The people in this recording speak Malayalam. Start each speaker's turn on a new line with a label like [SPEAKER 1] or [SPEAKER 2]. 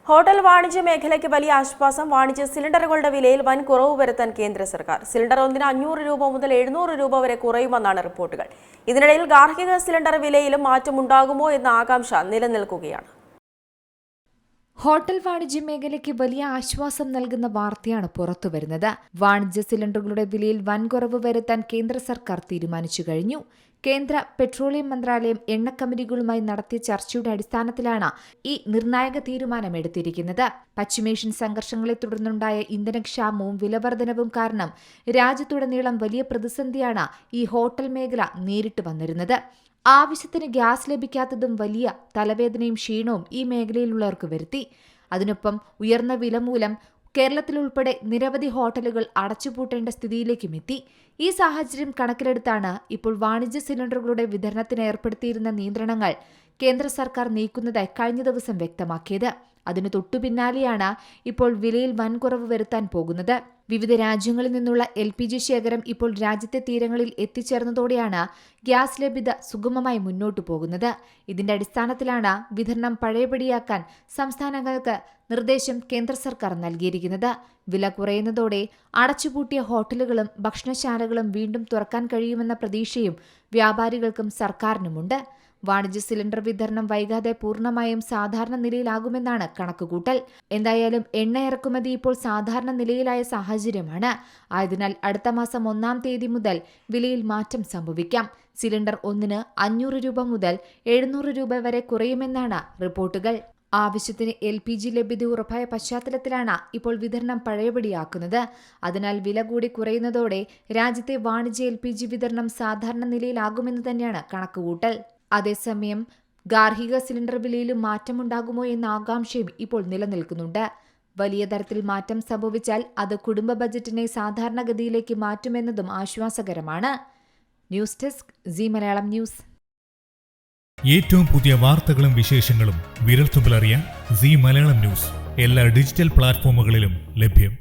[SPEAKER 1] ഹോട്ടൽ വാണിജ്യ മേഖലയ്ക്ക് വലിയ ആശ്വാസം. വാണിജ്യ സിലിണ്ടറുകളുടെ വിലയിൽ വൻ കുറവ് വരുത്താൻ കേന്ദ്ര സർക്കാർ. സിലിണ്ടർ ഒന്നിന് 500 രൂപ മുതൽ 700 രൂപ വരെ കുറയുമെന്നാണ് റിപ്പോർട്ടുകൾ. ഇതിനിടയിൽ ഗാർഹിക സിലിണ്ടർ വിലയിലും മാറ്റമുണ്ടാകുമോ എന്ന ആകാംക്ഷ നിലനിൽക്കുകയാണ്.
[SPEAKER 2] ഹോട്ടൽ വാണിജ്യ മേഖലയ്ക്ക് വലിയ ആശ്വാസം നൽകുന്ന വാർത്തയാണ് പുറത്തുവരുന്നത്. വാണിജ്യ സിലിണ്ടറുകളുടെ വിലയിൽ വൻ കുറവ് വരുത്താൻ കേന്ദ്ര സർക്കാർ തീരുമാനിച്ചു കഴിഞ്ഞു. കേന്ദ്ര പെട്രോളിയം മന്ത്രാലയം എണ്ണ കമ്പനികളുമായി നടത്തിയ ചർച്ചയുടെ അടിസ്ഥാനത്തിലാണ് ഈ നിർണായക തീരുമാനമെടുത്തിരിക്കുന്നത്. പശ്ചിമേഷ്യൻ സംഘർഷങ്ങളെ തുടർന്നുണ്ടായ ഇന്ധനക്ഷാമവും വിലവർധനവും കാരണം രാജ്യത്തുടനീളം വലിയ പ്രതിസന്ധിയാണ് ഈ ഹോട്ടൽ മേഖല നേരിട്ട് വന്നിരുന്നത്. ആവശ്യത്തിന് ഗ്യാസ് ലഭിക്കാത്തതും വലിയ തലവേദനയും ക്ഷീണവും ഈ മേഖലയിലുള്ളവർക്ക് വരുത്തി. അതിനൊപ്പം ഉയർന്ന വില മൂലം കേരളത്തിലുൾപ്പെടെ നിരവധി ഹോട്ടലുകൾ അടച്ചുപൂട്ടേണ്ട സ്ഥിതിയിലേക്കും എത്തി. ഈ സാഹചര്യം കണക്കിലെടുത്താണ് ഇപ്പോൾ വാണിജ്യ സിലിണ്ടറുകളുടെ വിതരണത്തിന് ഏർപ്പെടുത്തിയിരുന്ന നിയന്ത്രണങ്ങൾ കേന്ദ്ര സർക്കാർ നീക്കുന്നതായി കഴിഞ്ഞ ദിവസം വ്യക്തമാക്കിയത്. അതിനു തൊട്ടുപിന്നാലെയാണ് ഇപ്പോൾ വിലയിൽ വൻ കുറവ് വരുത്താൻ പോകുന്നത്. വിവിധ രാജ്യങ്ങളിൽ നിന്നുള്ള LPG ശേഖരം ഇപ്പോൾ രാജ്യത്തെ തീരങ്ങളിൽ എത്തിച്ചേർന്നതോടെയാണ് ഗ്യാസ് ലഭ്യത സുഗമമായി മുന്നോട്ടു പോകുന്നത്. ഇതിന്റെ അടിസ്ഥാനത്തിലാണ് വിതരണം പഴയപടിയാക്കാൻ സംസ്ഥാനങ്ങൾക്ക് നിർദ്ദേശം കേന്ദ്ര സർക്കാർ നൽകിയിരിക്കുന്നത്. വില കുറയുന്നതോടെ അടച്ചുപൂട്ടിയ ഹോട്ടലുകളും ഭക്ഷണശാലകളും വീണ്ടും തുറക്കാൻ കഴിയുമെന്ന പ്രതീക്ഷയും വ്യാപാരികൾക്കും സർക്കാരിനുമുണ്ട്. വാണിജ്യ സിലിണ്ടർ വിതരണം വൈകാതെ പൂർണ്ണമായും സാധാരണ നിലയിലാകുമെന്നാണ് കണക്കുകൂട്ടൽ. എന്തായാലും എണ്ണ ഇറക്കുമതി ഇപ്പോൾ സാധാരണ നിലയിലായ സാഹചര്യമാണ്. ആയതിനാൽ അടുത്ത മാസം 1-ാം തീയതി മുതൽ വിലയിൽ മാറ്റം സംഭവിക്കാം. സിലിണ്ടർ ഒന്നിന് 500 രൂപ മുതൽ 700 രൂപ വരെ കുറയുമെന്നാണ് റിപ്പോർട്ടുകൾ. ആവശ്യത്തിന് LPG ലഭ്യത ഉറപ്പായ പശ്ചാത്തലത്തിലാണ് ഇപ്പോൾ വിതരണം പഴയപടിയാക്കുന്നത്. അതിനാൽ വില കൂടി കുറയുന്നതോടെ രാജ്യത്തെ വാണിജ്യ LPG വിതരണം സാധാരണ നിലയിലാകുമെന്ന് തന്നെയാണ് കണക്കുകൂട്ടൽ. അതേസമയം ഗാർഹിക സിലിണ്ടർ വിലയിലും മാറ്റമുണ്ടാകുമോ എന്ന ആകാംക്ഷയും ഇപ്പോൾ നിലനിൽക്കുന്നുണ്ട്. വലിയ തരത്തിൽ മാറ്റം സംഭവിച്ചാൽ അത് കുടുംബ ബജറ്റിനെ സാധാരണഗതിയിലേക്ക് മാറ്റുമെന്നതും ആശ്വാസകരമാണ്. News desk C Malayalam news.
[SPEAKER 3] ഏറ്റവും പുതിയ വാർത്തകളും വിശേഷങ്ങളും വിരൽത്തുമ്പിലറിയാൻ സി മലയാളം ന്യൂസ് എല്ലാ ഡിജിറ്റൽ പ്ലാറ്റ്ഫോമുകളിലും ലഭ്യം.